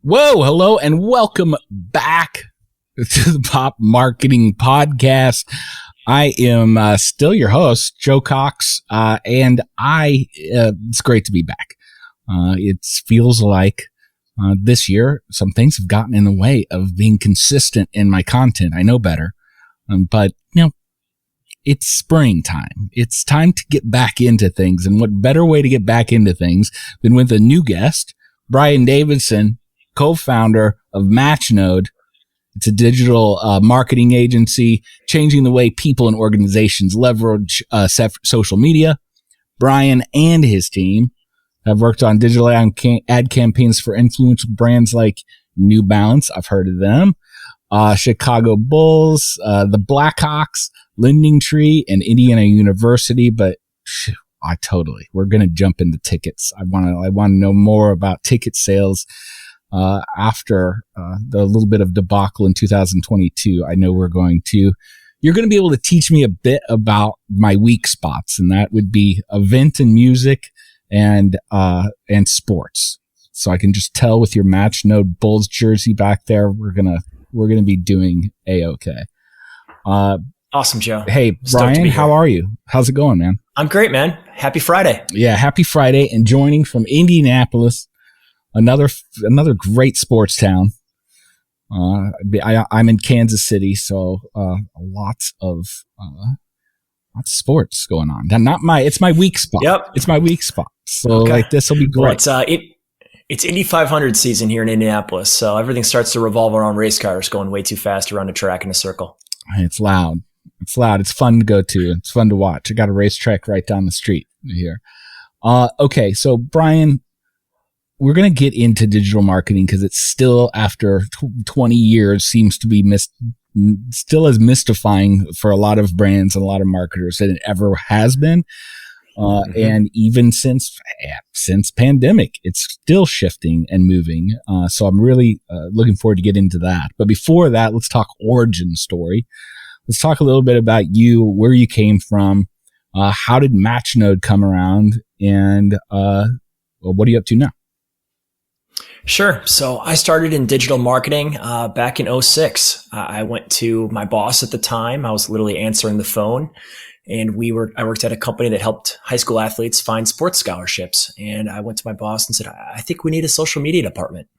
Whoa, hello, and welcome back to the Pop Marketing Podcast. I am still your host, Joe Cox, and it's great to be back. It feels like this year some things have gotten in the way of being consistent in my content. I know better, but it's springtime. It's time to get back into things, and what better way to get back into things than with a new guest, Brian Davidson, co-founder of Matchnode. It's a digital marketing agency changing the way people and organizations leverage social media. Brian and his team have worked on digital ad campaigns for influential brands like New Balance. I've heard of them. Chicago Bulls, the Blackhawks, Lending Tree, and Indiana University. But we're going to jump into tickets. I want to know more about ticket sales. After the little bit of debacle in 2022, I know you're going to be able to teach me a bit about my weak spots, and that would be event and music and sports. So I can just tell with your Matchnode Bulls jersey back there, we're gonna be doing A-OK. Awesome, Joe. Hey, Brian, how are you? How's it going, man? I'm great, man. Happy Friday. Yeah, happy Friday. And joining from Indianapolis, another great sports town. I'm in Kansas City, so lots of sports going on. It's my weak spot. Yep, it's my weak spot. So this will be great. Well, it's Indy 500 season here in Indianapolis, so everything starts to revolve around race cars going way too fast around a track in a circle. It's loud. It's loud. It's fun to go to. It's fun to watch. I got a racetrack right down the street here. Okay, so Brian, we're going to get into digital marketing because it's still, after 20 years, seems to be still as mystifying for a lot of brands and a lot of marketers than it ever has been. And even since pandemic, it's still shifting and moving. So I'm really looking forward to get into that. But before that, let's talk origin story. Let's talk a little bit about you, where you came from, how did Matchnode come around, and what are you up to now? Sure. So I started in digital marketing back in 2006. I went to my boss at the time. I was literally answering the phone, and I worked at a company that helped high school athletes find sports scholarships. And I went to my boss and said, I think we need a social media department.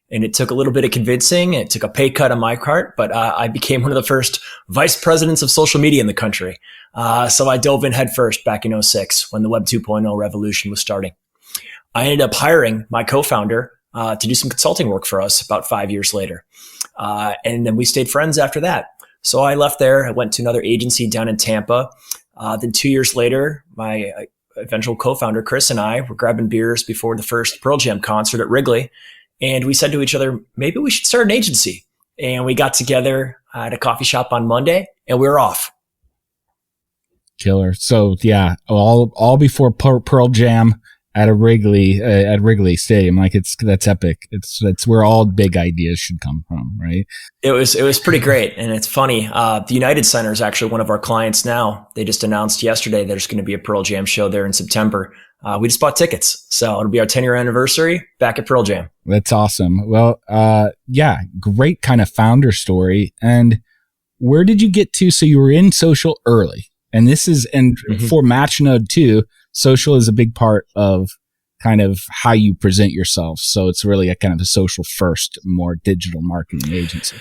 And it took a little bit of convincing. It took a pay cut on my part, but I became one of the first vice presidents of social media in the country. So I dove in head first back in 2006 when the Web 2.0 revolution was starting. I ended up hiring my co-founder to do some consulting work for us about 5 years later. And then we stayed friends after that. So I left there. I went to another agency down in Tampa. Then 2 years later, my eventual co-founder, Chris, and I were grabbing beers before the first Pearl Jam concert at Wrigley. And we said to each other, maybe we should start an agency. And we got together at a coffee shop on Monday, and we were off. Killer. So yeah, all before Pearl Jam at Wrigley Stadium. That's epic. It's where all big ideas should come from, right? It was pretty great. And it's funny. The United Center is actually one of our clients now. They just announced yesterday there's going to be a Pearl Jam show there in September. We just bought tickets. So it'll be our 10-year anniversary back at Pearl Jam. That's awesome. Well, great kind of founder story. And where did you get to? So you were in social early, and for Matchnode too, social is a big part of kind of how you present yourself. So it's really a kind of a social first, more digital marketing agency.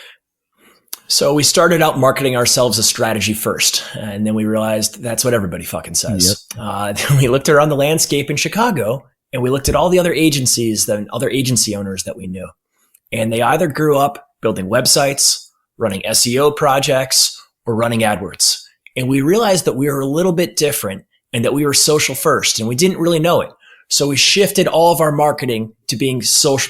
So we started out marketing ourselves as strategy first, and then we realized that's what everybody fucking says. Yep. Then we looked around the landscape in Chicago, and we looked at all the other agencies, the other agency owners that we knew. And they either grew up building websites, running SEO projects, or running AdWords. And we realized that we were a little bit different and that we were social first, and we didn't really know it. So we shifted all of our marketing to being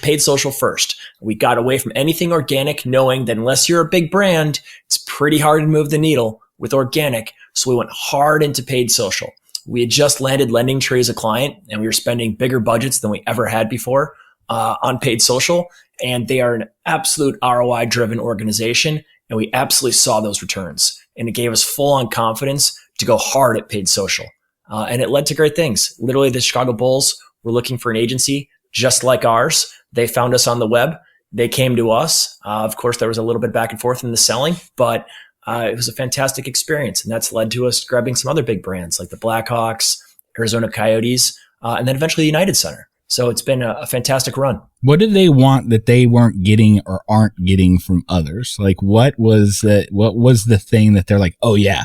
paid social first. We got away from anything organic, knowing that unless you're a big brand, it's pretty hard to move the needle with organic. So we went hard into paid social. We had just landed Lending Tree as a client, and we were spending bigger budgets than we ever had before on paid social. And they are an absolute ROI-driven organization, and we absolutely saw those returns. And it gave us full-on confidence to go hard at paid social. And it led to great things. Literally, the Chicago Bulls were looking for an agency just like ours. They found us on the web, they came to us. Of course, there was a little bit back and forth in the selling, but it was a fantastic experience. And that's led to us grabbing some other big brands like the Blackhawks, Arizona Coyotes, and then eventually the United Center. So it's been a fantastic run. What did they want that they weren't getting or aren't getting from others? Like, what was the thing that they're like, oh yeah,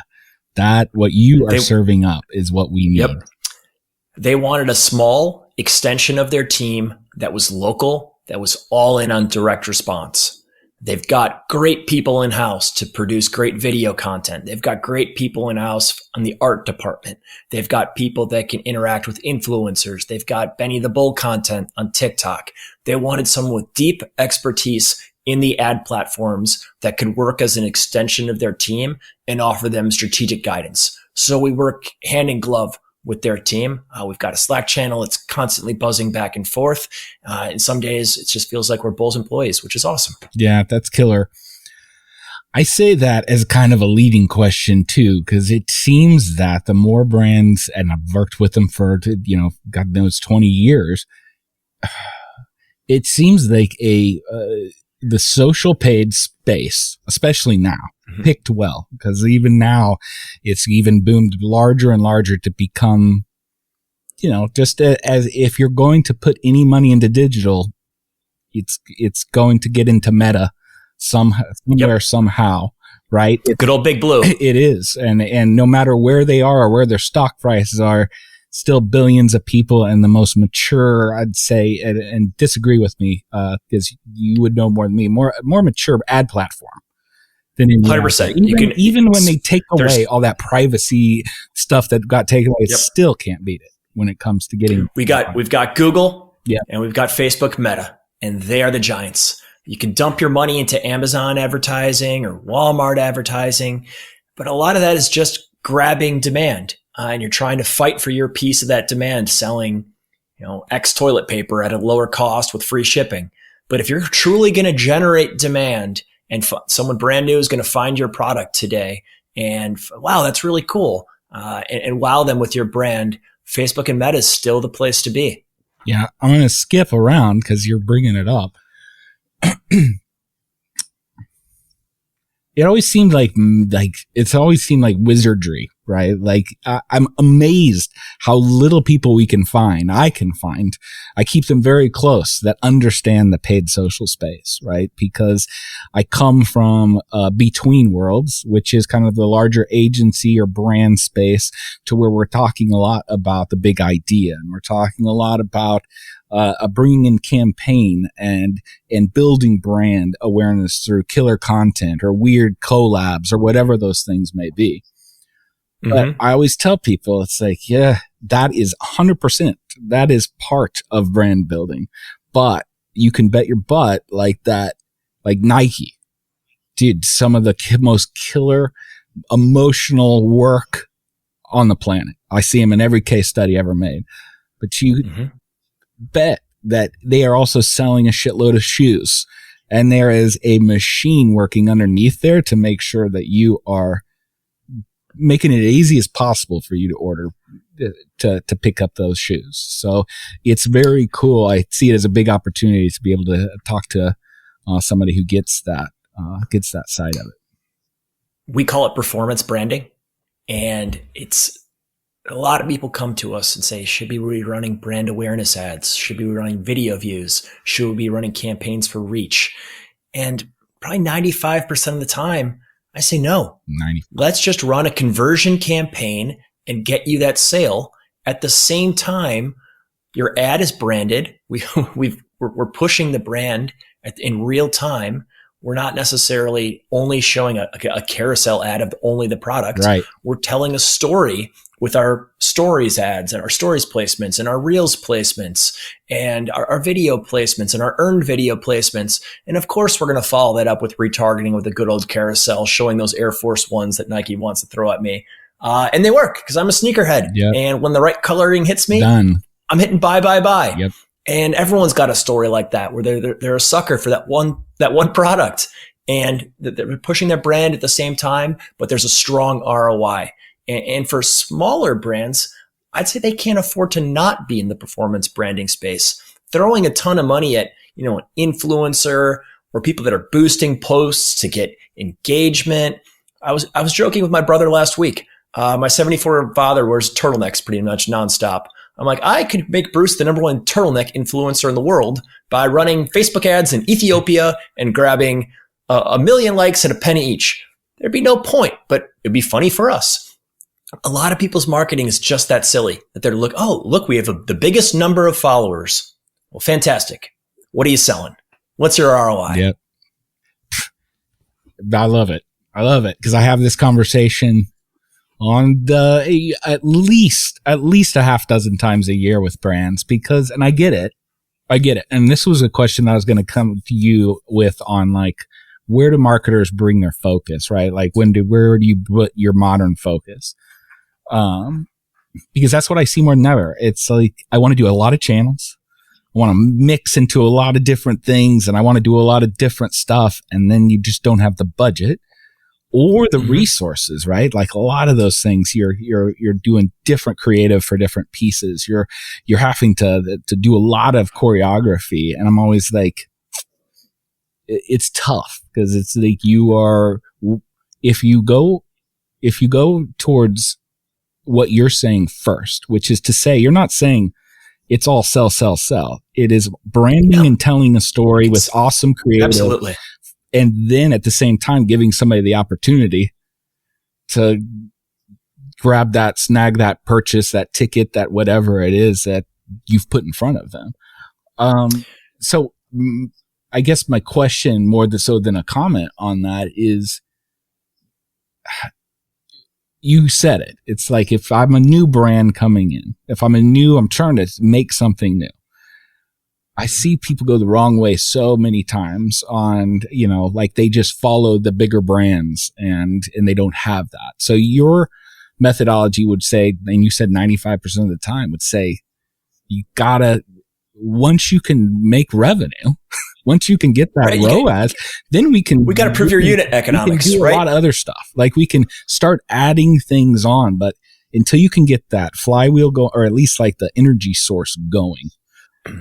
that what you are serving up is what we need? Yep. They wanted a small extension of their team that was local, that was all in on direct response. They've got great people in-house to produce great video content. They've got great people in-house on the art department. They've got people that can interact with influencers. They've got Benny the Bull content on TikTok. They wanted someone with deep expertise in the ad platforms that could work as an extension of their team and offer them strategic guidance. So we work hand in glove with their team. We've got a Slack channel. It's constantly buzzing back and forth. And some days it just feels like we're Bulls employees, which is awesome. Yeah, that's killer. I say that as kind of a leading question too, because it seems that the more brands, and I've worked with them for, God knows 20 years, it seems like the social paid space, especially now, picked well, because even now it's even boomed larger and larger to become, just as if you're going to put any money into digital, it's going to get into meta somewhere, somehow, right? It's, good old Big Blue. It is. And no matter where they are or where their stock prices are, still billions of people, and the most mature, I'd say, and disagree with me, because you would know more than me, more mature ad platform than in 100%. Even when they take away all that privacy stuff that got taken away, it still can't beat it when it comes to getting. We've got Google, yeah, and we've got Facebook Meta, and they are the giants. You can dump your money into Amazon advertising or Walmart advertising, but a lot of that is just grabbing demand. And you're trying to fight for your piece of that demand, selling, X toilet paper at a lower cost with free shipping. But if you're truly going to generate demand and someone brand new is going to find your product today and wow, that's really cool. And wow them with your brand, Facebook and Meta is still the place to be. Yeah. I'm going to skip around because you're bringing it up. It always seemed like wizardry, right? Like I'm amazed how little people I can find. I keep them very close that understand the paid social space, right? Because I come from between worlds, which is kind of the larger agency or brand space, to where we're talking a lot about the big idea, and we're talking a lot about bringing in campaign and building brand awareness through killer content or weird collabs or whatever those things may be. But I always tell people, it's like, yeah, that is 100%. That is part of brand building. But you can bet your butt like that, like Nike did some of the most killer emotional work on the planet. I see them in every case study ever made. But you bet that they are also selling a shitload of shoes. And there is a machine working underneath there to make sure that you are making it as easy as possible for you to order, to pick up those shoes. So it's very cool. I see it as a big opportunity to be able to talk to somebody who gets that side of it. We call it performance branding. And it's a lot of people come to us and say, should we be running brand awareness ads? Should we be running video views? Should we be running campaigns for reach? And probably 95% of the time, I say no. 90. Let's just run a conversion campaign and get you that sale. At the same time, your ad is branded. We're pushing the brand in real time. We're not necessarily only showing a carousel ad of only the product. Right. We're telling a story with our stories ads and our stories placements and our reels placements and our video placements and our earned video placements. And of course, we're going to follow that up with retargeting with a good old carousel, showing those Air Force Ones that Nike wants to throw at me. And they work because I'm a sneakerhead. Yep. And when the right coloring hits me, Done. I'm hitting buy. Yep. And everyone's got a story like that where they're a sucker for that one product, and they're pushing their brand at the same time, but there's a strong ROI. And for smaller brands, I'd say they can't afford to not be in the performance branding space. Throwing a ton of money at, an influencer or people that are boosting posts to get engagement. I was joking with my brother last week. My 74-year-old father wears turtlenecks pretty much nonstop. I'm like, I could make Bruce the number one turtleneck influencer in the world by running Facebook ads in Ethiopia and grabbing a million likes at a penny each. There'd be no point, but it'd be funny for us. A lot of people's marketing is just that silly that they're look, we have the biggest number of followers. Well, fantastic. What are you selling? What's your ROI? Yep. I love it. Because I have this conversation on at least a half dozen times a year with brands and I get it. And this was a question I was going to come to you with on like, where do marketers bring their focus, right? Like where do you put your modern focus? Because that's what I see more than ever. It's like, I want to do a lot of channels. I want to mix into a lot of different things and I want to do a lot of different stuff. And then you just don't have the budget or the resources, right? Like a lot of those things, you're doing different creative for different pieces. You're having to do a lot of choreography. And I'm always like, it's tough because it's like if you go towards what you're saying first, which is to say, you're not saying it's all sell. It is branding and telling a story with awesome creative. Absolutely. And then at the same time, giving somebody the opportunity to grab that, snag that purchase, that ticket, that whatever it is that you've put in front of them. So I guess my question more so than a comment on that is, you said it. It's like, if I'm a new brand coming in, I'm trying to make something new. I see people go the wrong way so many times on, like they just follow the bigger brands and they don't have that. So your methodology would say, and you said 95% of the time would say, you gotta, once you can make revenue, once you can get that ROAS, then we got to prove your unit economics, we can do a lot of other stuff. Like we can start adding things on, but until you can get that flywheel going, or at least like the energy source going,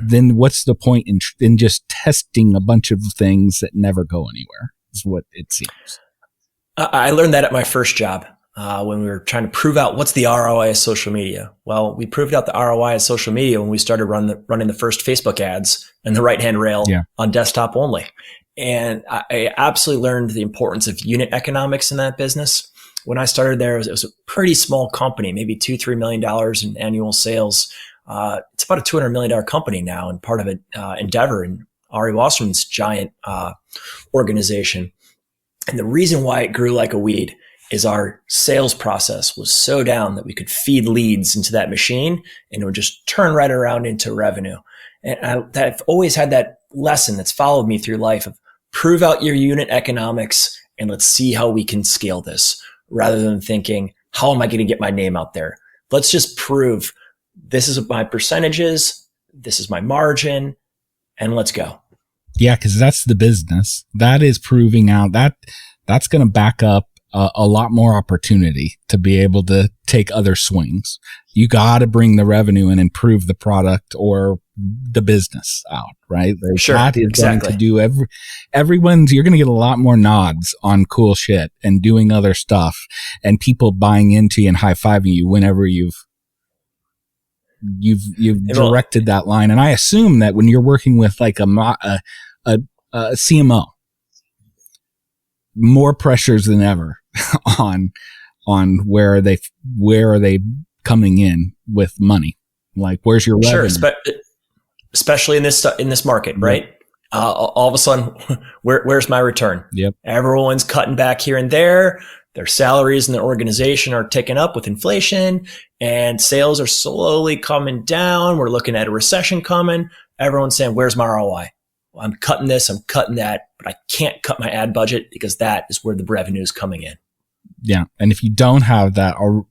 then what's the point in just testing a bunch of things that never go anywhere, is what it seems. I learned that at my first job when we were trying to prove out what's the ROI of social media. Well, we proved out the ROI of social media when we started running the first Facebook ads in the right-hand rail on desktop only. And I absolutely learned the importance of unit economics in that business. When I started there, it was a pretty small company, maybe $2-3 million in annual sales. It's about a $200 million company now, and part of it, Endeavor and Ari Wasserman's giant organization. And the reason why it grew like a weed is our sales process was so down that we could feed leads into that machine and it would just turn right around into revenue. And I've always had that lesson that's followed me through life of prove out your unit economics and let's see how we can scale this, rather than thinking, how am I going to get my name out there? Let's just prove this is my percentages, this is my margin, and let's go. Yeah, because that's the business. That is proving out that's going to back up a lot more opportunity to be able to take other swings. You got to bring the revenue and improve the product or the business out, right? Like sure, that is exactly. going to do everyone's, you're going to get a lot more nods on cool shit and doing other stuff and people buying into you and high-fiving you whenever you've directed that line. And I assume that when you're working with like a CMO, more pressures than ever on where are they coming in with money? Like, where's your revenue? Sure, especially in this market, right? All of a sudden, where's my return? Yep. Everyone's cutting back here and there. Their salaries in their organization are ticking up with inflation, and sales are slowly coming down. We're looking at a recession coming. Everyone's saying, where's my ROI? Well, I'm cutting this, I'm cutting that, but I can't cut my ad budget because that is where the revenue is coming in. Yeah. And if you don't have that or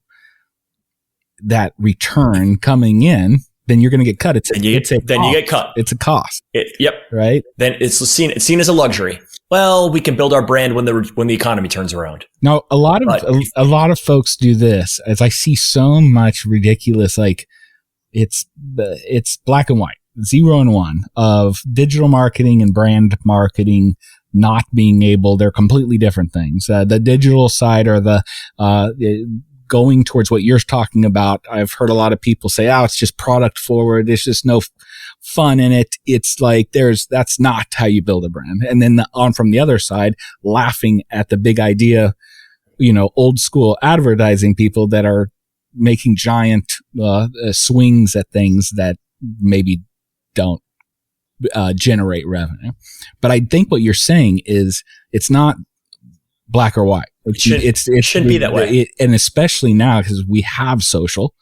that return coming in, then you're going to get cut. You get cut. It's a cost. Yep. Right. Then it's seen as a luxury. Well, we can build our brand when the economy turns around. Now, a lot of folks do this, as I see so much ridiculous, like it's black and white. 0 and 1 of digital marketing and brand marketing not being able, they're completely different things. The digital side are the going towards what you're talking about. I've heard a lot of people say, oh, it's just product forward. There's just no fun in it. It's like that's not how you build a brand. And then from the other side, laughing at the big idea, old school advertising people that are making giant swings at things that maybe don't generate revenue. But I think what you're saying is it's not black or white. It shouldn't be that way. And especially now, because we have social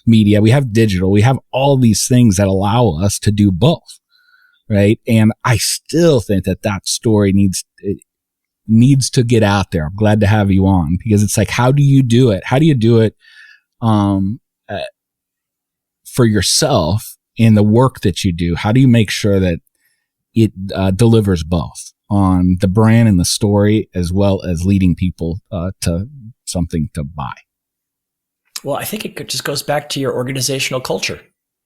media, we have digital, we have all these things that allow us to do both. Right. And I still think that story needs to get out there. I'm glad to have you on, because it's like, how do you do it? How do you do it for yourself in the work that you do? How do you make sure that it delivers both on the brand and the story, as well as leading people to something to buy? Well, I think it just goes back to your organizational culture.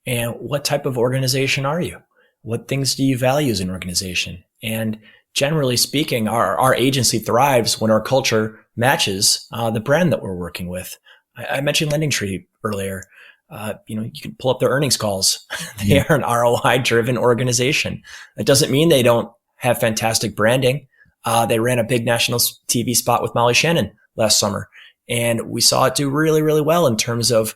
And what type of organization are you? What things do you value as an organization? And generally speaking, our agency thrives when our culture matches the brand that we're working with. I mentioned LendingTree earlier. You can pull up their earnings calls. They are an ROI-driven organization. It doesn't mean they don't have fantastic branding. They ran a big national TV spot with Molly Shannon last summer, and we saw it do really, really well in terms of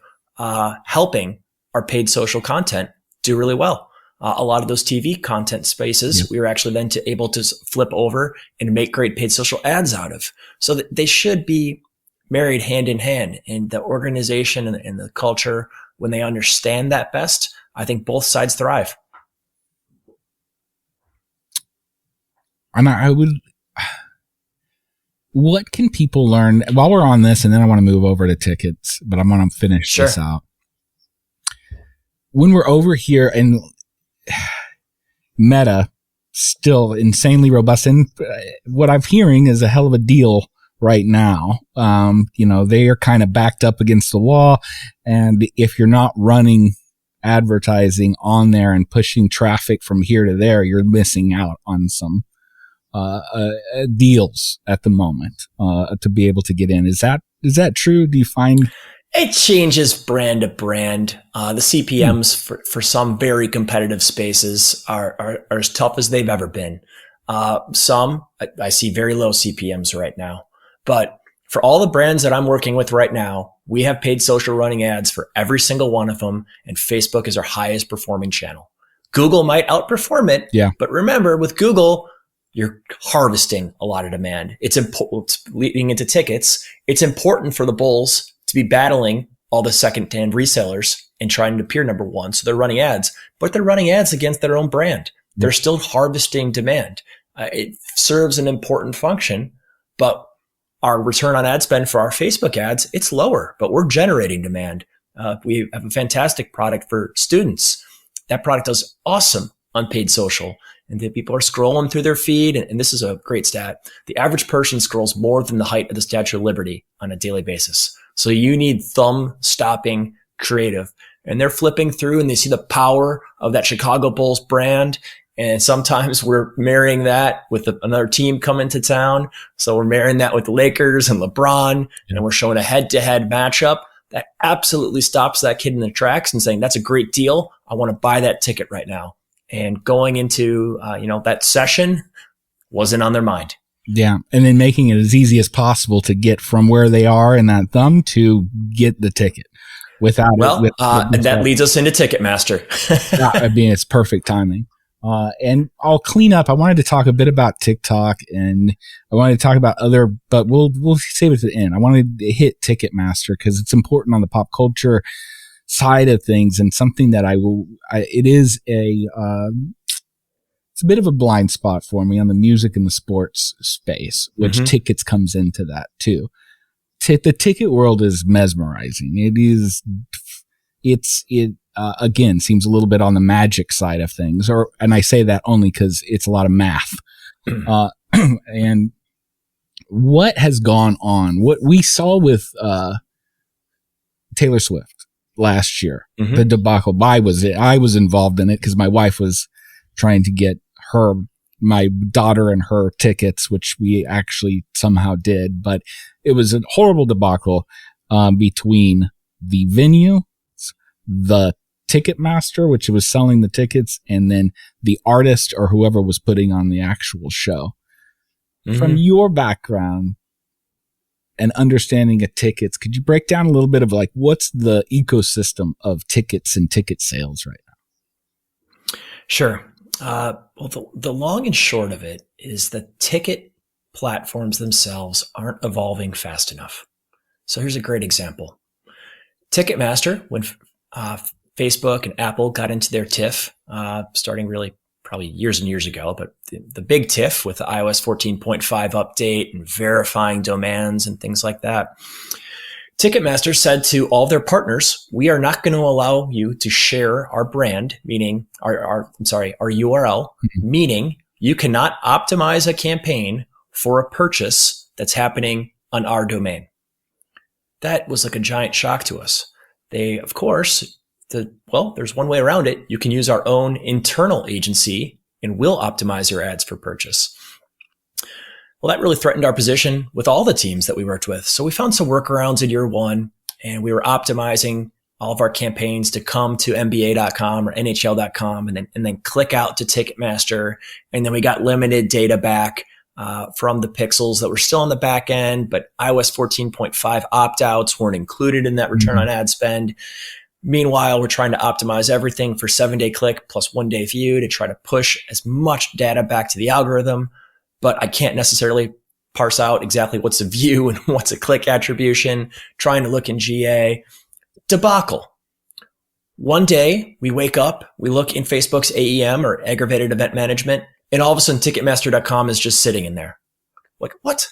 helping our paid social content do really well. A lot of those TV content spaces, we were actually then able to flip over and make great paid social ads out of. So that they should be married hand in hand. And the organization and the culture, when they understand that best, I think both sides thrive. And what can people learn while we're on this? And then I want to move over to tickets, but I want to finish this out. When we're over here and Meta still insanely robust, and what I'm hearing is a hell of a deal right now. They are kind of backed up against the wall, and if you're not running advertising on there and pushing traffic from here to there, you're missing out on some deals at the moment to be able to get in. Is that true? Do you find it changes brand to brand? The CPMs for some very competitive spaces are as tough as they've ever been. Some I see very low CPMs right now, but for all the brands that I'm working with right now, we have paid social running ads for every single one of them, and Facebook is our highest performing channel. Google might outperform it, but remember, with Google, you're harvesting a lot of demand. It's leading into tickets. It's important for the Bulls to be battling all the second-hand resellers and trying to appear number one. So they're running ads, but they're running ads against their own brand. They're still harvesting demand. It serves an important function, but our return on ad spend for our Facebook ads, it's lower, but we're generating demand. We have a fantastic product for students. That product does awesome on paid social. And the people are scrolling through their feed. And this is a great stat. The average person scrolls more than the height of the Statue of Liberty on a daily basis. So you need thumb stopping creative. And they're flipping through and they see the power of that Chicago Bulls brand. And sometimes we're marrying that with another team coming to town. So we're marrying that with the Lakers and LeBron, and we're showing a head-to-head matchup that absolutely stops that kid in the tracks and saying, that's a great deal. I want to buy that ticket right now. And going into, that session wasn't on their mind. Yeah. And then making it as easy as possible to get from where they are in that thumb to get the ticket without and that leads us into Ticketmaster. I mean, it's perfect timing. And I'll clean up. I wanted to talk a bit about TikTok, and I wanted to talk about but we'll save it to the end. I wanted to hit Ticketmaster because it's important on the pop culture side of things, and something that it's a bit of a blind spot for me on the music and the sports space, which tickets comes into that too. The ticket world is mesmerizing. It again seems a little bit on the magic side of things, and I say that only because it's a lot of math. And what has gone on, what we saw with Taylor Swift last year. Mm-hmm. The debacle. I was involved in it because my wife was trying to get my daughter and her tickets, which we actually somehow did. But it was a horrible debacle between the venue, the Ticketmaster, which was selling the tickets, and then the artist or whoever was putting on the actual show. Mm-hmm. From your background and understanding of tickets, could you break down a little bit of like what's the ecosystem of tickets and ticket sales right now? Sure. Well, the long and short of it is that ticket platforms themselves aren't evolving fast enough. So here's a great example. Ticketmaster, when Facebook and Apple got into their TIFF, starting really probably years and years ago, but the big TIFF with the iOS 14.5 update and verifying domains and things like that. Ticketmaster said to all their partners, we are not going to allow you to share our brand, meaning our URL, mm-hmm. meaning you cannot optimize a campaign for a purchase that's happening on our domain. That was like a giant shock to us. They, of course, there's one way around it. You can use our own internal agency and we'll optimize your ads for purchase. Well, that really threatened our position with all the teams that we worked with. So we found some workarounds in year one, and we were optimizing all of our campaigns to come to NBA.com or NHL.com and then click out to Ticketmaster. And then we got limited data back from the pixels that were still on the back end, but iOS 14.5 opt-outs weren't included in that return on ad spend. Meanwhile, we're trying to optimize everything for 7-day click plus 1-day view to try to push as much data back to the algorithm. But I can't necessarily parse out exactly what's a view and what's a click attribution, trying to look in GA. Debacle. One day we wake up, we look in Facebook's AEM or aggravated event management, and all of a sudden Ticketmaster.com is just sitting in there. Like, what?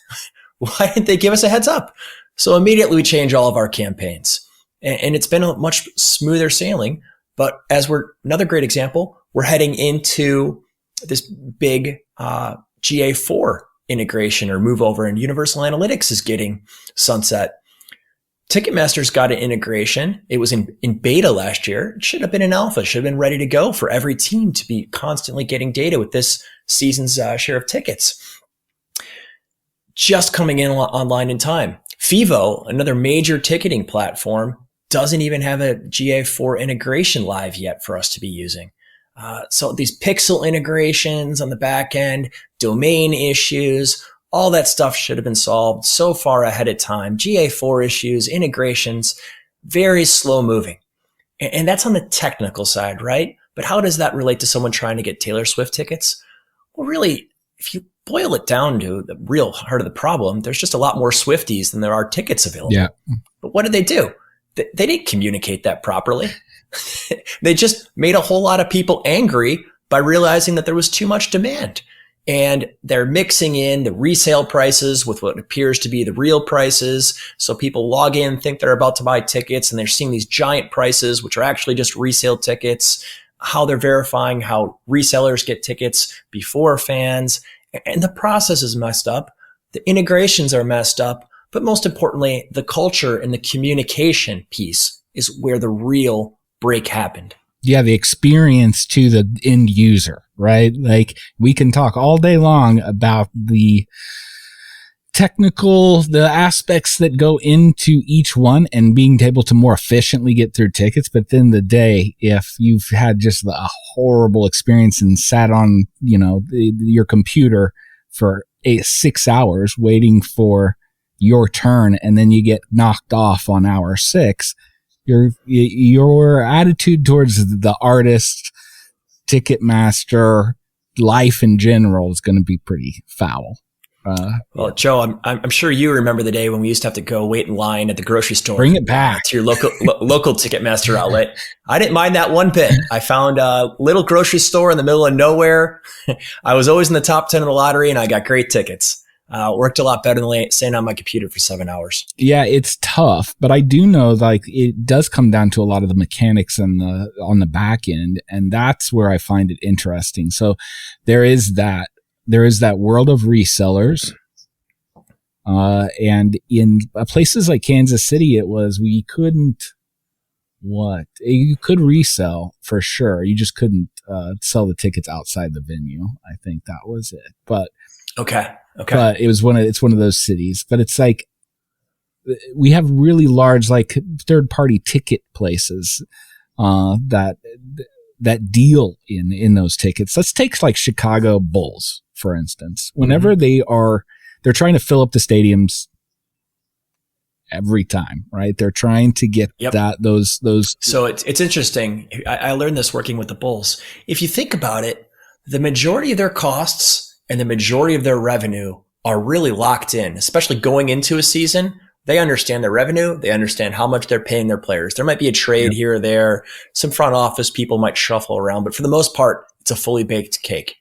Why didn't they give us a heads up? So immediately we change all of our campaigns. And it's been a much smoother sailing. But another great example, we're heading into this big GA4 integration or move over, and Universal Analytics is getting sunset. Ticketmaster's got an integration. It was in beta last year. It should have been in alpha, should have been ready to go for every team to be constantly getting data with this season's share of tickets. Just coming in online in time. Fivo, another major ticketing platform, doesn't even have a GA4 integration live yet for us to be using. So these pixel integrations on the back end, domain issues, all that stuff should have been solved so far ahead of time. GA4 issues, integrations, very slow moving. And that's on the technical side, right? But how does that relate to someone trying to get Taylor Swift tickets? Well, really, if you boil it down to the real heart of the problem, there's just a lot more Swifties than there are tickets available. Yeah. But what did they do? They didn't communicate that properly. They just made a whole lot of people angry by realizing that there was too much demand. And they're mixing in the resale prices with what appears to be the real prices. So people log in, think they're about to buy tickets, and they're seeing these giant prices, which are actually just resale tickets, how they're verifying how resellers get tickets before fans. And the process is messed up. The integrations are messed up. But most importantly, the culture and the communication piece is where the real break happened. Yeah, the experience to the end user, right? Like, we can talk all day long about the aspects that go into each one and being able to more efficiently get through tickets. But then the day, if you've had just a horrible experience and sat on, your computer for 6 hours waiting for your turn, and then you get knocked off on hour 6, your attitude towards the artist, Ticketmaster, life in general is going to be pretty foul. Well, Joe, I'm sure you remember the day when we used to have to go wait in line at the grocery store. Bring it back to your local Ticketmaster outlet. I didn't mind that one bit. I found a little grocery store in the middle of nowhere. I was always in the top 10 of the lottery, and I got great tickets. Worked a lot better than staying on my computer for 7 hours. Yeah, it's tough, but I do know it does come down to a lot of the mechanics on the back end, and that's where I find it interesting. So there is that world of resellers, and in places like Kansas City, we couldn't what you could resell for sure. You just couldn't sell the tickets outside the venue. I think that was it. But Okay. but it's one of those cities. But it's like we have really large like third party ticket places that deal in those tickets. Let's take like Chicago Bulls, for instance. Whenever they're trying to fill up the stadiums every time, right? They're trying to get those. So it's interesting. I learned this working with the Bulls. If you think about it, the majority of their costs and the majority of their revenue are really locked in, especially going into a season. They understand their revenue. They understand how much they're paying their players. There might be a trade here or there. Some front office people might shuffle around, but for the most part, it's a fully baked cake.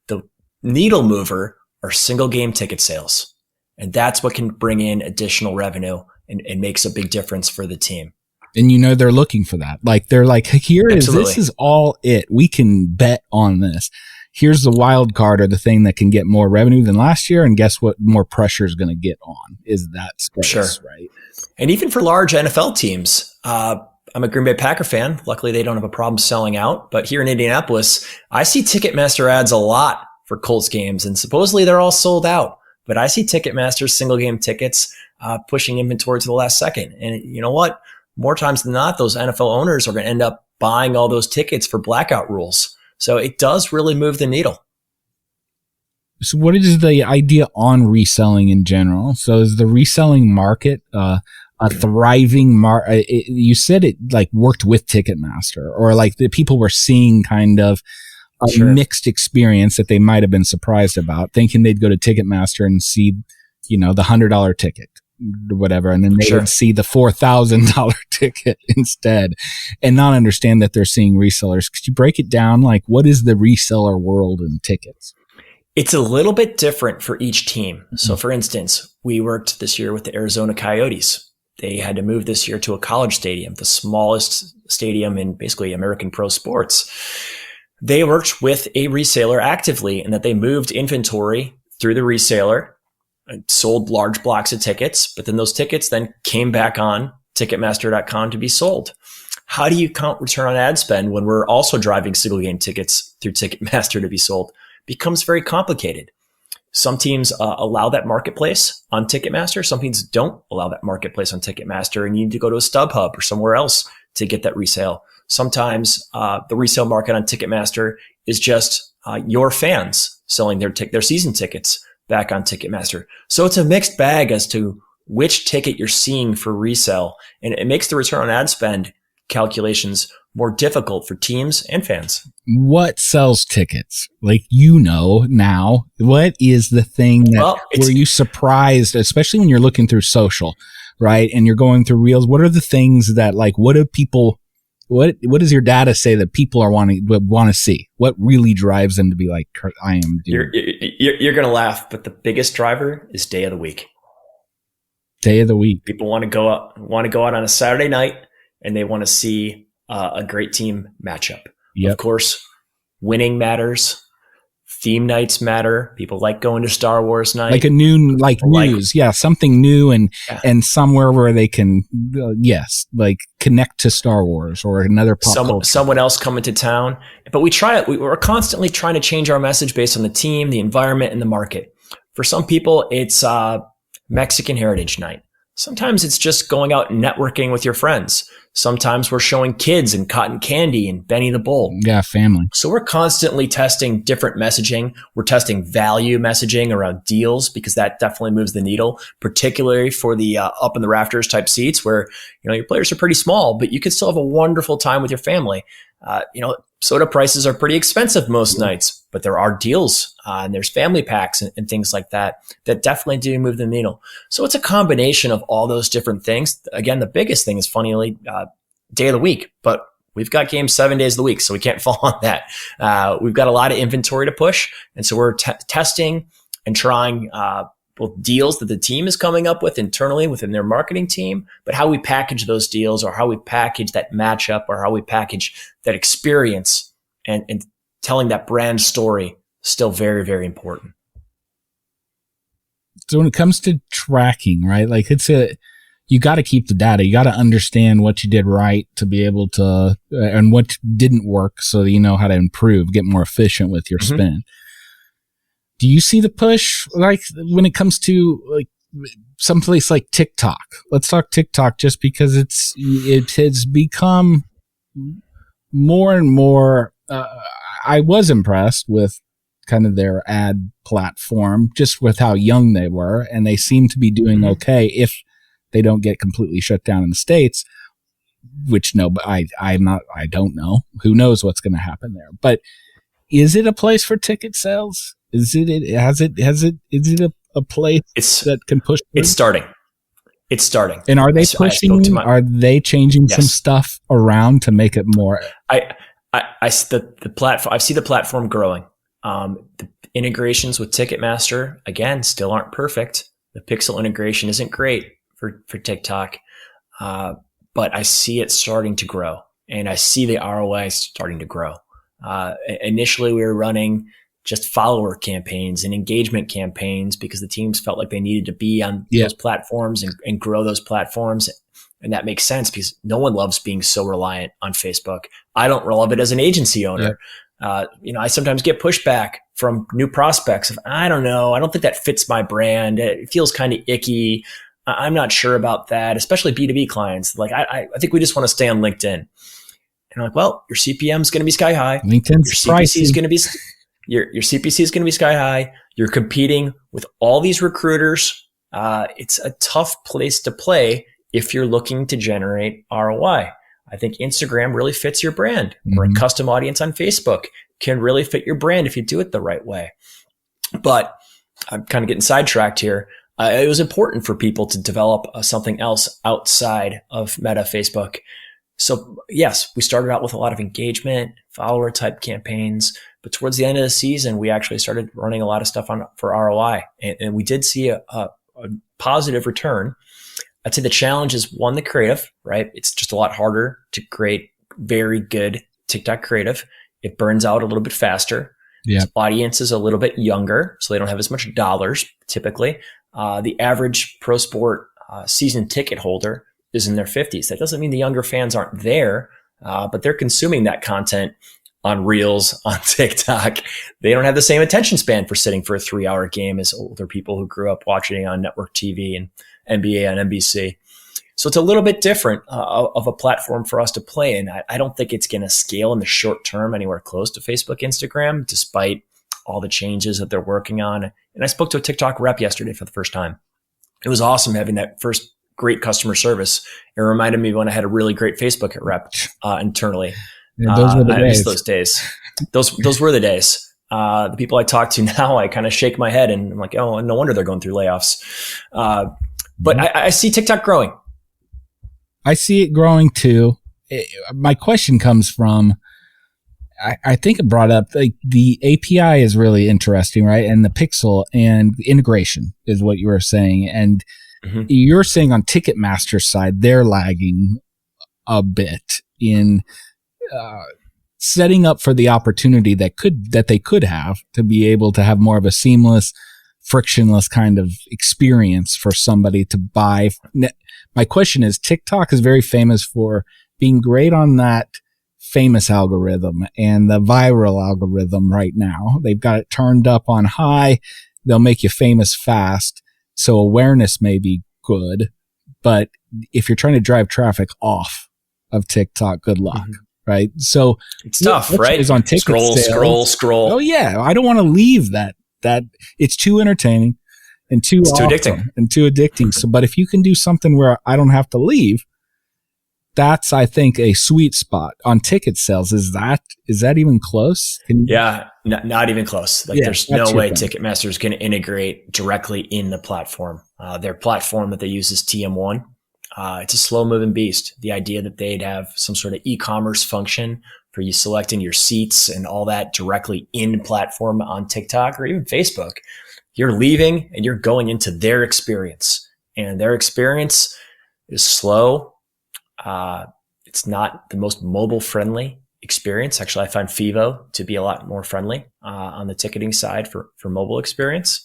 The needle mover are single game ticket sales. And that's what can bring in additional revenue and makes a big difference for the team. And they're looking for that. Like they're like, this is all it. We can bet on this. Here's the wild card or the thing that can get more revenue than last year. And guess what? More pressure is going to get on is that space, sure. Right? And even for large NFL teams, I'm a Green Bay Packer fan. Luckily, they don't have a problem selling out. But here in Indianapolis, I see Ticketmaster ads a lot for Colts games, and supposedly they're all sold out. But I see Ticketmaster single game tickets pushing inventory to the last second. And you know what? More times than not, those NFL owners are going to end up buying all those tickets for blackout rules. So it does really move the needle. So what is the idea on reselling in general? So is the reselling market a thriving market? You said it like worked with Ticketmaster, or like the people were seeing kind of a mixed experience that they might have been surprised about, thinking they'd go to Ticketmaster and see, the $100 ticket or whatever, and then they would see the $4,000 ticket instead and not understand that they're seeing resellers. Could you break it down? Like, what is the reseller world in tickets? It's a little bit different for each team. Mm-hmm. So for instance, we worked this year with the Arizona Coyotes. They had to move this year to a college stadium, the smallest stadium in basically American pro sports. They worked with a reseller actively in that they moved inventory through the reseller, sold large blocks of tickets, but then those tickets then came back on Ticketmaster.com to be sold. How do you count return on ad spend when we're also driving single game tickets through Ticketmaster to be sold? Becomes very complicated. Some teams allow that marketplace on Ticketmaster. Some teams don't allow that marketplace on Ticketmaster, and you need to go to a StubHub or somewhere else to get that resale. Sometimes the resale market on Ticketmaster is just your fans selling their season tickets back on Ticketmaster. So it's a mixed bag as to which ticket you're seeing for resale, and it makes the return on ad spend calculations more difficult for teams and fans. What sells tickets? Like, now, what is the thing that were you surprised, especially when you're looking through social, right? And you're going through reels. What are the things that what does your data say that people are want to see? What really drives them to be like, I am doing? You're going to laugh, but the biggest driver is day of the week. Day of the week. People want to go out on a Saturday night, and they want to see a great team matchup. Yep. Of course, winning matters. Theme nights matter. People like going to Star Wars night. Like a noon, news. Yeah, something new and somewhere where they can, connect to Star Wars or another pop culture. Someone else coming to town. But we're constantly trying to change our message based on the team, the environment, and the market. For some people, it's Mexican Heritage Night. Sometimes it's just going out and networking with your friends. Sometimes we're showing kids and cotton candy and Benny the Bull. Yeah, family. So we're constantly testing different messaging. We're testing value messaging around deals because that definitely moves the needle, particularly for the up in the rafters type seats where, your players are pretty small, but you can still have a wonderful time with your family. Soda prices are pretty expensive most nights, but there are deals and there's family packs and things like that definitely do move the needle. So it's a combination of all those different things. Again, the biggest thing is funnily day of the week, but we've got games 7 days of the week, so we can't fall on that. We've got a lot of inventory to push, and so we're testing and trying both deals that the team is coming up with internally within their marketing team, but how we package those deals or how we package that matchup or how we package that experience and telling that brand story still very, very important. So when it comes to tracking, right? Like you got to keep the data. You got to understand what you did right to be able to, and what didn't work so that you know how to improve, get more efficient with your spend. Do you see the push, like when it comes to like someplace like TikTok? Let's talk TikTok just because it has become more and more, I was impressed with kind of their ad platform, just with how young they were, and they seem to be doing okay if they don't get completely shut down in the States, which but I don't know. Who knows what's going to happen there? But is it a place for ticket sales? Is it a place that can push? It's starting. And are they pushing? Are they changing some stuff around to make it more? I see the platform. I see the platform growing. The integrations with Ticketmaster, again, still aren't perfect. The pixel integration isn't great for TikTok, but I see it starting to grow, and I see the ROI starting to grow. Initially, we were running just follower campaigns and engagement campaigns because the teams felt like they needed to be on those platforms and grow those platforms. And that makes sense because no one loves being so reliant on Facebook. I don't love it as an agency owner. I sometimes get pushback from new prospects of, I don't know, I don't think that fits my brand. It feels kind of icky. I'm not sure about that, especially B2B clients. Like, I think we just want to stay on LinkedIn. And I'm like, well, your CPM is going to be sky high. LinkedIn's your CPC pricey. is going to be your CPC is going to be sky high. You're competing with all these recruiters. It's a tough place to play if you're looking to generate ROI. I think Instagram really fits your brand, or a custom audience on Facebook can really fit your brand if you do it the right way. But I'm kind of getting sidetracked here. It was important for people to develop something else outside of Meta Facebook. So yes, we started out with a lot of engagement, follower type campaigns, but towards the end of the season, we actually started running a lot of stuff for ROI, and we did see a positive return. I'd say the challenge is, one, the creative, right? It's just a lot harder to create very good TikTok creative. It burns out a little bit faster. Yeah. Its audience is a little bit younger, so they don't have as much dollars typically. The average pro sport season ticket holder is in their 50s. That doesn't mean the younger fans aren't there, but they're consuming that content on Reels, on TikTok. They don't have the same attention span for sitting for a 3-hour game as older people who grew up watching it on network TV and NBA on NBC. So it's a little bit different of a platform for us to play in. I don't think it's going to scale in the short term anywhere close to Facebook, Instagram, despite all the changes that they're working on. And I spoke to a TikTok rep yesterday for the first time. It was awesome having that first great customer service. It reminded me when I had a really great Facebook rep internally. Yeah, those were the days. I miss those days. Those were the days. The people I talk to now, I kind of shake my head and I'm like, oh, no wonder they're going through layoffs. But I see TikTok growing. I see it growing too. My question comes from, I think it brought up, like, the API is really interesting, right? And the pixel and integration is what you were saying. And you're saying on Ticketmaster's side, they're lagging a bit in setting up for the opportunity that they could have to be able to have more of a seamless, frictionless kind of experience for somebody to buy. My question is, TikTok is very famous for being great on that famous algorithm and the viral algorithm right now. They've got it turned up on high. They'll make you famous fast. So awareness may be good, but if you're trying to drive traffic off of TikTok, good luck. Right. So it's tough, right? Is on ticket sales. Scroll. Oh yeah. I don't want to leave that it's too entertaining and too addicting. So, but if you can do something where I don't have to leave, that's, I think, a sweet spot on ticket sales. Is that even close? Not even close. There's no way Ticketmaster is going to integrate directly in the platform. Their platform that they use is TM1. It's a slow moving beast. The idea that they'd have some sort of e-commerce function for you selecting your seats and all that directly in platform on TikTok or even Facebook, you're leaving and you're going into their experience, and their experience is slow. It's not the most mobile friendly experience. Actually, I find Fivo to be a lot more friendly on the ticketing side for mobile experience.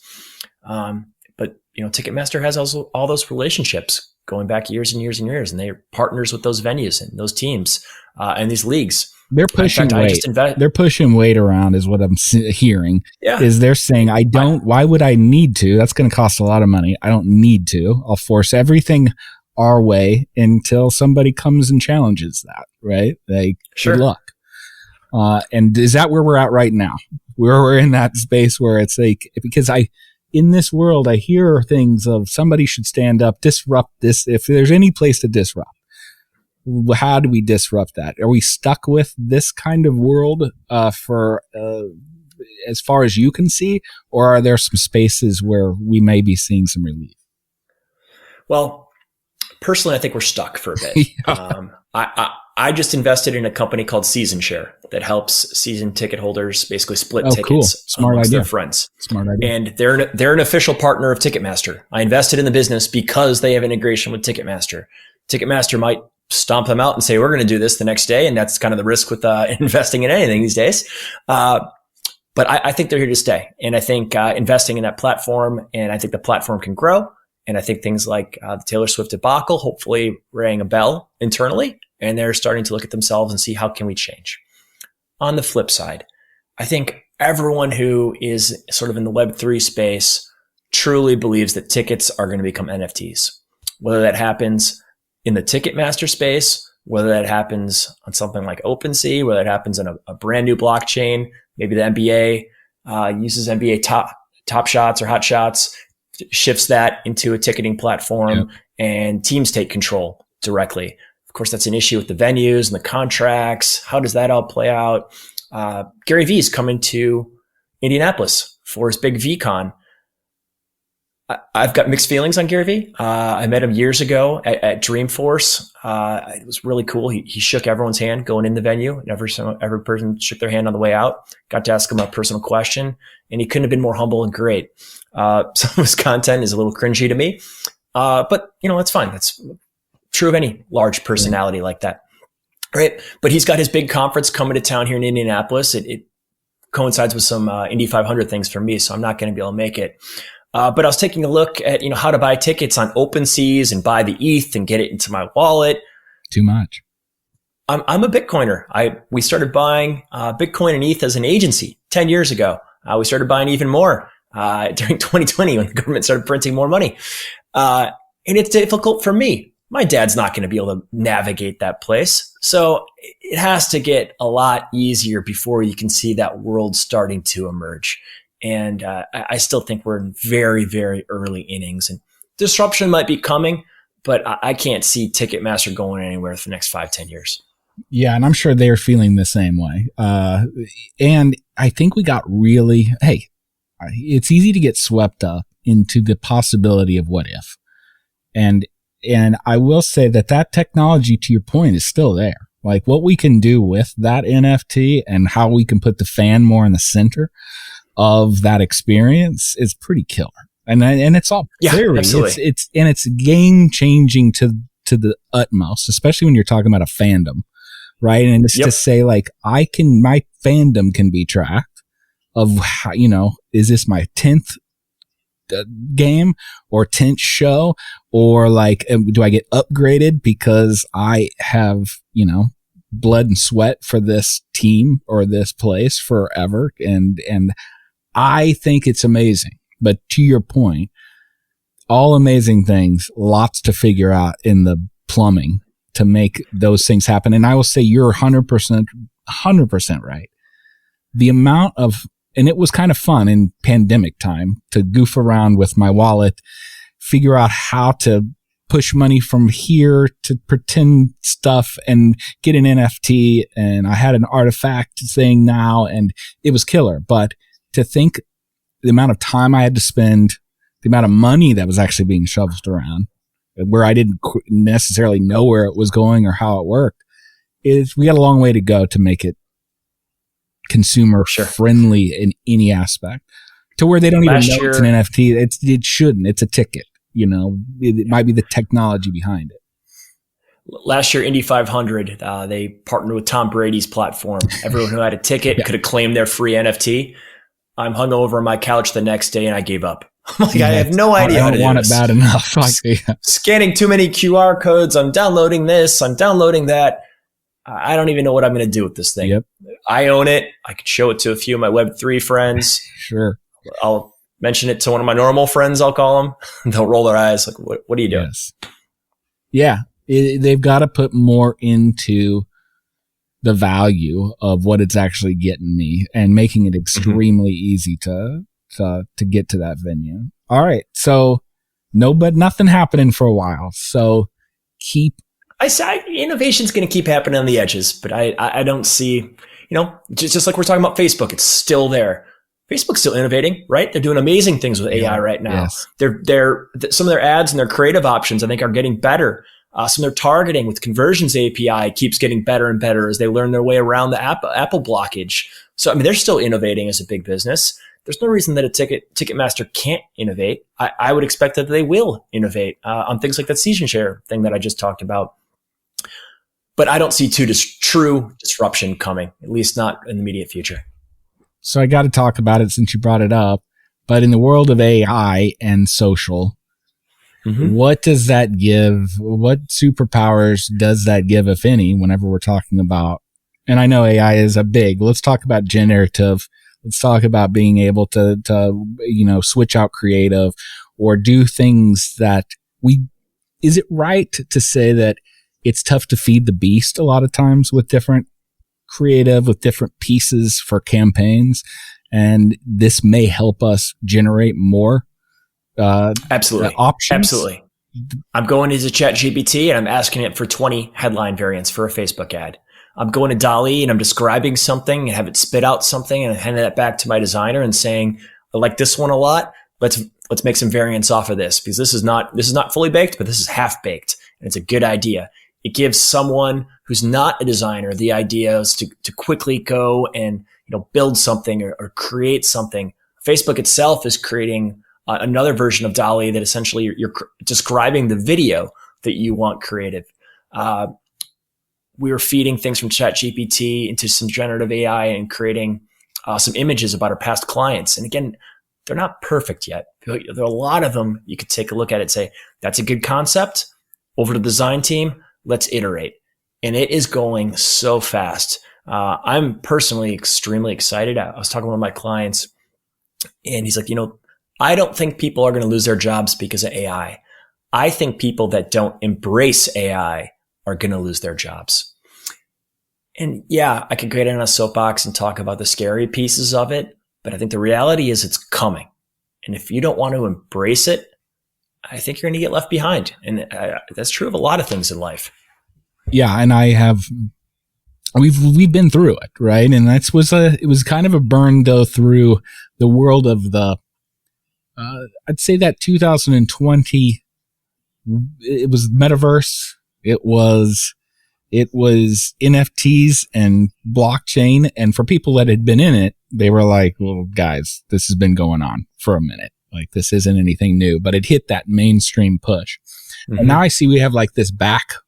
But Ticketmaster has also all those relationships going back years and years and years, and they're partners with those venues and those teams and these leagues. They're pushing weight. They're pushing weight around is what I'm hearing. Yeah. Is they're saying, why would I need to? That's going to cost a lot of money. I don't need to. I'll force everything our way until somebody comes and challenges that, right? Like, sure. Good luck. And is that where we're at right now? We're in that space where it's like, because in this world, I hear things of somebody should stand up, disrupt this. If there's any place to disrupt, how do we disrupt that? Are we stuck with this kind of world for as far as you can see, or are there some spaces where we may be seeing some relief? Well, personally, I think we're stuck for a bit. Yeah. I just invested in a company called Season Share that helps season ticket holders basically split tickets amongst their friends. Smart idea. And they're an official partner of Ticketmaster. I invested in the business because they have integration with Ticketmaster. Ticketmaster might stomp them out and say, we're going to do this the next day. And that's kind of the risk with investing in anything these days. But I think they're here to stay. And I think investing in that platform, and I think the platform can grow. And I think things like the Taylor Swift debacle hopefully rang a bell internally, and they're starting to look at themselves and see how can we change. On the flip side, I think everyone who is sort of in the Web3 space truly believes that tickets are going to become NFTs, whether that happens in the Ticketmaster space, whether that happens on something like OpenSea, whether it happens in a brand new blockchain. Maybe the NBA uses NBA top shots or hot shots, shifts that into a ticketing platform, and teams take control directly. Of course, that's an issue with the venues and the contracts. How does that all play out? Gary Vee is coming to Indianapolis for his big VCon. I've got mixed feelings on Gary Vee. I met him years ago at Dreamforce. It was really cool. He shook everyone's hand going in the venue, and every person shook their hand on the way out. Got to ask him a personal question, and he couldn't have been more humble and great. Some of his content is a little cringy to me, but that's fine. That's true of any large personality like that, right? But he's got his big conference coming to town here in Indianapolis. It coincides with some Indy 500 things for me, so I'm not going to be able to make it. But I was taking a look at, how to buy tickets on OpenSeas and buy the ETH and get it into my wallet. Too much. I'm a Bitcoiner. We started buying Bitcoin and ETH as an agency 10 years ago. We started buying even more during 2020 when the government started printing more money. And it's difficult for me. My dad's not going to be able to navigate that place. So it has to get a lot easier before you can see that world starting to emerge. And I still think we're in very, very early innings, and disruption might be coming, but I can't see Ticketmaster going anywhere for the next 5-10 years. Yeah, and I'm sure they're feeling the same way. And I think we got it's easy to get swept up into the possibility of what if. And I will say that technology, to your point, is still there. Like what we can do with that NFT and how we can put the fan more in the center of that experience is pretty killer. And it's all theory. Absolutely. It's game changing to the utmost, especially when you're talking about a fandom, right? And it's to say like, my fandom can be tracked of how, is this my 10th game or 10th show, or like, do I get upgraded because I have, blood and sweat for this team or this place forever? And I think it's amazing. But to your point, all amazing things, lots to figure out in the plumbing to make those things happen. And I will say you're 100% right. The amount of, and it was kind of fun in pandemic time to goof around with my wallet, figure out how to push money from here to pretend stuff and get an NFT. And I had an artifact thing now, and it was killer. But to think the amount of time I had to spend, the amount of money that was actually being shoveled around, where I didn't necessarily know where it was going or how it worked, we got a long way to go to make it consumer friendly in any aspect, to where they don't even know it's an NFT. It shouldn't. It's a ticket. It might be the technology behind it. Last year, Indy 500, they partnered with Tom Brady's platform. Everyone who had a ticket could have claimed their free NFT. I'm hung over on my couch the next day and I gave up. I'm like, I have no idea how to do I don't want this. it bad enough. Scanning too many QR codes. I'm downloading this. I'm downloading that. I don't even know what I'm going to do with this thing. Yep. I own it. I could show it to a few of my Web3 friends. Sure. I'll mention it to one of my normal friends, I'll call them. They'll roll their eyes like, what are you doing? Yes. Yeah. They've got to put more into the value of what it's actually getting me and making it extremely easy to get to that venue. All right. So nothing happening for a while. So I say innovation's going to keep happening on the edges, but I don't see, just like we're talking about Facebook, it's still there. Facebook's still innovating, right? They're doing amazing things with AI right now. Yes. They're some of their ads and their creative options, I think, are getting better. Some of their targeting with Conversions API keeps getting better and better as they learn their way around the Apple blockage. So, I mean, they're still innovating as a big business. There's no reason that a Ticketmaster can't innovate. I would expect that they will innovate on things like that season share thing that I just talked about. But I don't see true disruption coming, at least not in the immediate future. So I got to talk about it since you brought it up. But in the world of AI and social, what does that give? What superpowers does that give, if any, whenever we're talking about, and I know AI is let's talk about generative. Let's talk about being able to switch out creative or do things that is it right to say that it's tough to feed the beast a lot of times with different creative, with different pieces for campaigns, and this may help us generate more absolutely options? Absolutely. I'm going into ChatGPT and I'm asking it for 20 headline variants for a Facebook ad. I'm going to DALL-E and I'm describing something and have it spit out something and hand that back to my designer and saying, I like this one a lot. Let's make some variants off of this, because this is not fully baked, but this is half baked and it's a good idea. It gives someone who's not a designer the ideas to quickly go and build something or create something. Facebook itself is creating another version of DALL-E that essentially you're describing the video that you want creative. We were feeding things from ChatGPT into some generative AI and creating some images about our past clients. And again, they're not perfect yet. There are a lot of them. You could take a look at it and say, that's a good concept. Over to the design team, let's iterate. And it is going so fast. I'm personally extremely excited. I was talking with one of my clients and he's like, I don't think people are going to lose their jobs because of AI. I think people that don't embrace AI are going to lose their jobs. And yeah, I could get in a soapbox and talk about the scary pieces of it, but I think the reality is it's coming. And if you don't want to embrace it, I think you're going to get left behind. And that's true of a lot of things in life. Yeah. And we've been through it, right? And it was kind of a burn though through the world of I'd say that 2020, it was metaverse. It was NFTs and blockchain. And for people that had been in it, they were like, well, guys, this has been going on for a minute. Like, this isn't anything new, but it hit that mainstream push. Mm-hmm. And now I see we have like this back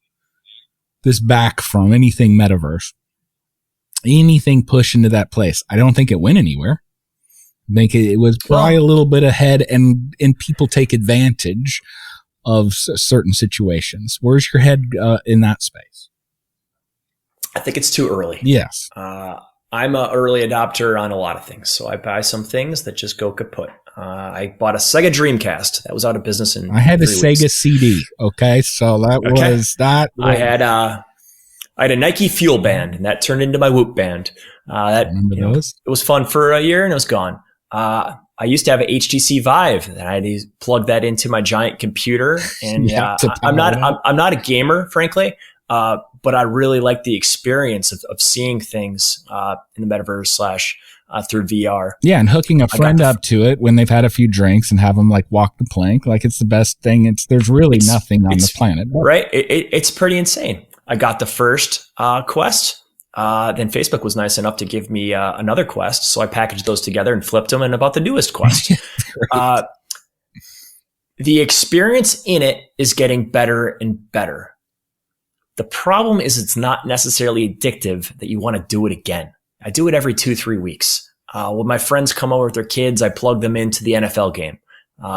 from anything metaverse, anything push into that place. I don't think it went anywhere. I think it was probably a little bit ahead, and people take advantage of certain situations. Where's your head in that space? I think it's too early. Yes. I'm an early adopter on a lot of things. So I buy some things that just go kaput. I bought a Sega Dreamcast that was out of business in I had a 3 Sega weeks. CD. Okay. So I had a Nike Fuel Band, and that turned into my Whoop Band. It was fun for a year and it was gone. I used to have an HTC Vive and I had to plug that into my giant computer. And I'm not a gamer, frankly, but I really like the experience of seeing things in the metaverse / through VR. Yeah, and hooking a friend up to it when they've had a few drinks and have them like walk the plank, like it's the best thing. There's really nothing on the planet, right? It's pretty insane. I got the first Quest. Then Facebook was nice enough to give me another Quest. So I packaged those together and flipped them, and about the newest Quest. The experience in it is getting better and better. The problem is it's not necessarily addictive that you want to do it again. I do it every 2-3 weeks. When my friends come over with their kids, I plug them into the NFL game.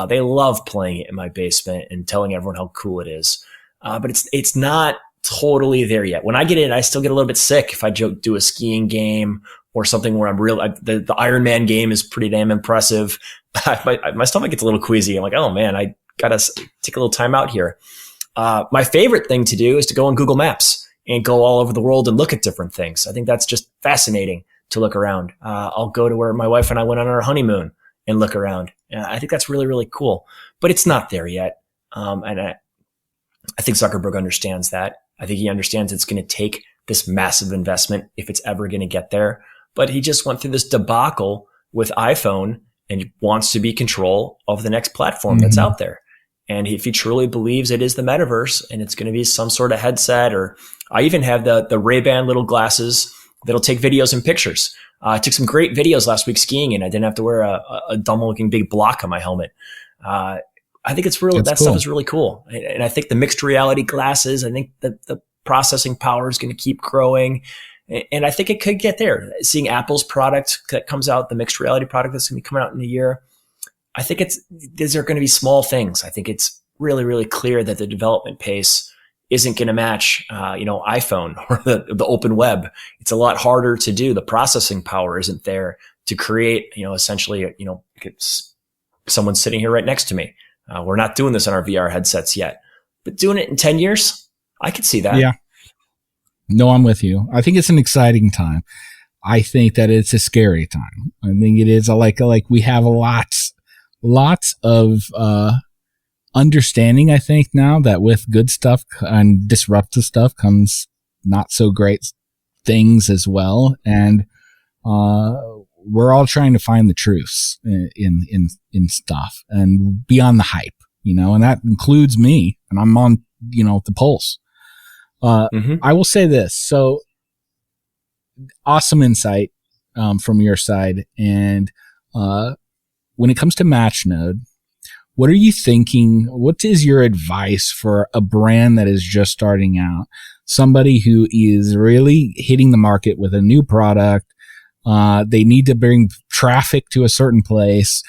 They love playing it in my basement and telling everyone how cool it is. But it's not totally there yet. When I get in, I still get a little bit sick if I do a skiing game or something where the Iron Man game is pretty damn impressive. My stomach gets a little queasy. I'm like, oh man, I gotta take a little time out here. My favorite thing to do is to go on Google Maps and go all over the world and look at different things. I think that's just fascinating to look around. I'll go to where my wife and I went on our honeymoon and look around. I think that's really, really cool, but it's not there yet. And I think Zuckerberg understands that. I think he understands it's going to take this massive investment if it's ever going to get there. But he just went through this debacle with iPhone and wants to be control of the next platform that's out there. And if he truly believes it is the metaverse and it's going to be some sort of headset, or I even have the Ray-Ban little glasses that'll take videos and pictures. I took some great videos last week skiing and I didn't have to wear a dumb looking big block on my helmet. I think it's really, that cool. Stuff is really cool. And I think the mixed reality glasses, I think the processing power is going to keep growing. And I think it could get there. Seeing Apple's product that comes out, the mixed reality product that's going to be coming out in a year, I think these are going to be small things. I think it's really, really clear that the development pace isn't going to match, iPhone or the open web. It's a lot harder to do. The processing power isn't there to create, essentially, it's someone sitting here right next to me. We're not doing this on our VR headsets yet, but doing it in 10 years, I could see that. Yeah. No, I'm with you. I think it's an exciting time. I think that it's a scary time. I think it is like we have lots of, understanding, I think now that with good stuff and disruptive stuff comes not so great things as well. And, we're all trying to find the truths in stuff and beyond the hype, and that includes me, and I'm on, the pulse. I will say this. So awesome insight, from your side. And, when it comes to Matchnode, what are you thinking? What is your advice for a brand that is just starting out? Somebody who is really hitting the market with a new product. They need to bring traffic to a certain place.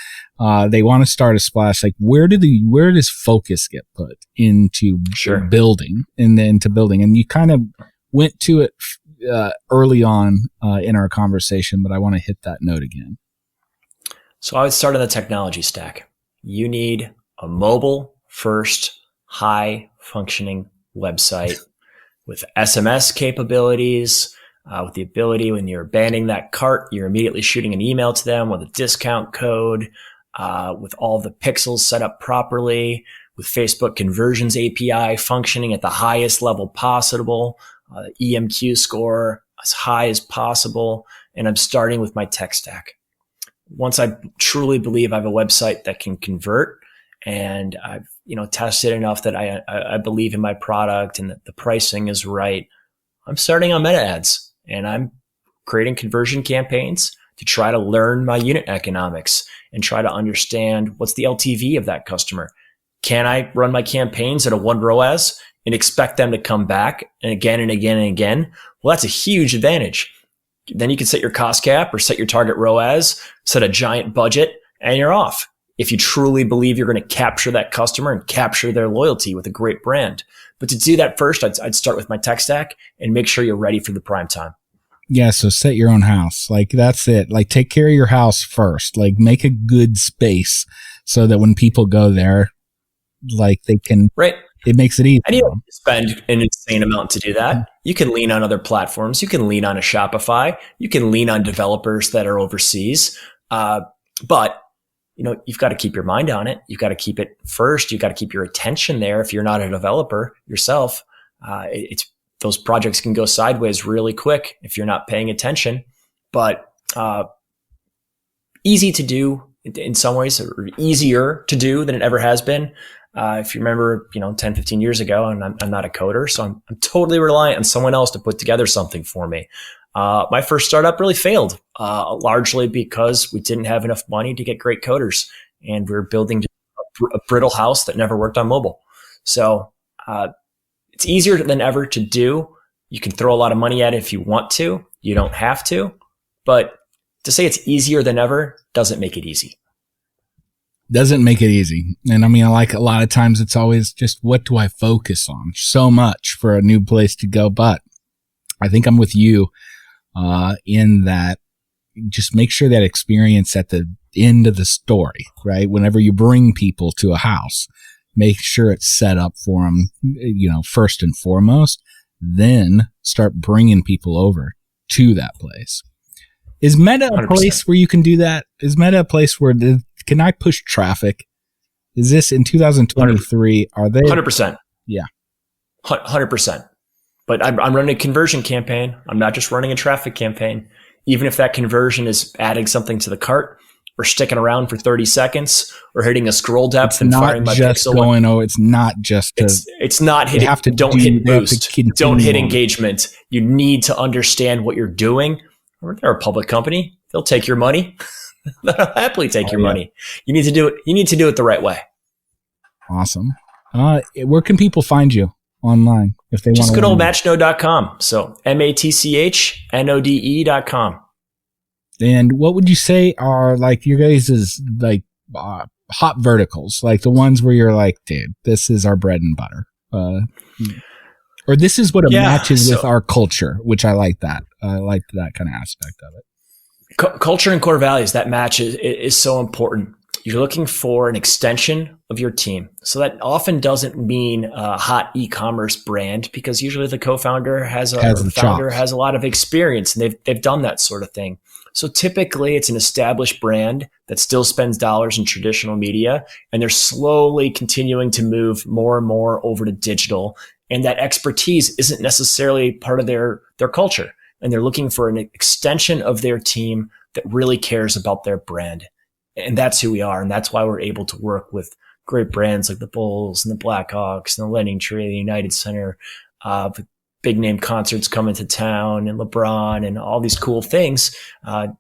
They want to start a splash. Like where does focus get put into building and into building? And you kind of went to it, early on, in our conversation, but I want to hit that note again. So I would start on the technology stack. You need a mobile first, high functioning website with SMS capabilities, with the ability when you're abandoning that cart, you're immediately shooting an email to them with a discount code, with all the pixels set up properly, with Facebook Conversions API functioning at the highest level possible, the EMQ score as high as possible. And I'm starting with my tech stack. Once I truly believe I have a website that can convert and I've, tested enough that I believe in my product and that the pricing is right, I'm starting on meta ads and I'm creating conversion campaigns to try to learn my unit economics and try to understand what's the LTV of that customer. Can I run my campaigns at a 1 ROAS and expect them to come back and again and again and again? Well, that's a huge advantage. Then you can set your cost cap or set your target ROAS, set a giant budget, and you're off. If you truly believe you're going to capture that customer and capture their loyalty with a great brand. But to do that first, I'd start with my tech stack and make sure you're ready for the prime time. Yeah, so set your own house. Like that's it. Like take care of your house first. Like make a good space so that when people go there, like they can. Right. It makes it easy. And you don't spend an insane amount to do that. You can lean on other platforms. You can lean on a Shopify. You can lean on developers that are overseas. But you've got to keep your mind on it. You've got to keep it first. You've got to keep your attention there. If you're not a developer yourself, those projects can go sideways really quick if you're not paying attention. But easy to do in some ways, or easier to do than it ever has been. If you remember, 10, 15 years ago, and I'm not a coder, so I'm totally reliant on someone else to put together something for me. My first startup really failed, largely because we didn't have enough money to get great coders, and we were building a brittle house that never worked on mobile. So it's easier than ever to do. You can throw a lot of money at it if you want to. You don't have to. But to say it's easier than ever doesn't make it easy. Doesn't make it easy. And I mean, like a lot of times it's always just, what do I focus on? So much for a new place to go. But I think I'm with you, in that just make sure that experience at the end of the story, right? Whenever you bring people to a house, make sure it's set up for them, first and foremost, then start bringing people over to that place. Is Meta a 100%. place where you can do that? Is Meta a place where can I push traffic? Is this in 2023? Are they 100%? Yeah, 100%. But I'm running a conversion campaign. I'm not just running a traffic campaign. Even if that conversion is adding something to the cart, or sticking around for 30 seconds, or hitting a scroll depth it's and not firing my just pixel. going. Oh, it's not just. It's not hitting. Have to don't hit boost. Don't hit on. engagement. You need to understand what you're doing. They're a public company. They'll take your money. They'll happily take your money. You need to do it. You need to do it the right way. Awesome. Where can people find you online if they want? Just good old matchnode.com. So matchnode.com. And what would you say are like your guys' like hot verticals, like the ones where you're like, dude, this is our bread and butter, or this is what matches with our culture, which I like that. I like that kind of aspect of it. Culture and core values, that match is so important. You're looking for an extension of your team. So that often doesn't mean a hot e-commerce brand, because usually the co-founder has a lot of experience and they've done that sort of thing. So typically it's an established brand that still spends dollars in traditional media, and they're slowly continuing to move more and more over to digital. And that expertise isn't necessarily part of their culture. And they're looking for an extension of their team that really cares about their brand. And that's who we are. And that's why we're able to work with great brands like the Bulls and the Blackhawks and the Lending Tree, the United Center, with big name concerts coming to town, and LeBron and all these cool things,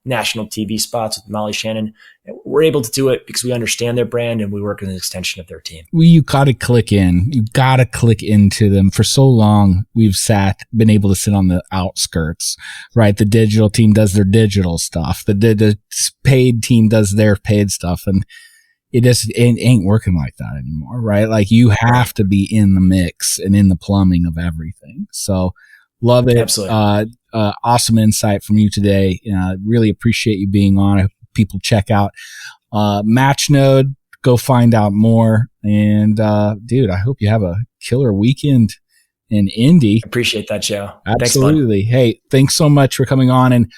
national TV spots with Molly Shannon. We're able to do it because we understand their brand and we work as an extension of their team. You got to click in. You got to click into them. For so long, we've been able to sit on the outskirts, right? The digital team does their digital stuff. The paid team does their paid stuff. And it just ain't working like that anymore, right? Like you have to be in the mix and in the plumbing of everything. So love it. Absolutely. Awesome insight from you today. Really appreciate you being on. I hope people check out Matchnode, go find out more. And dude, I hope you have a killer weekend in Indy. Appreciate that, Joe. Absolutely. Thanks, hey, thanks so much for coming on, and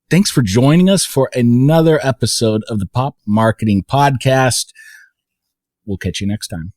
thanks for joining us for another episode of the Pop Marketing Podcast. We'll catch you next time.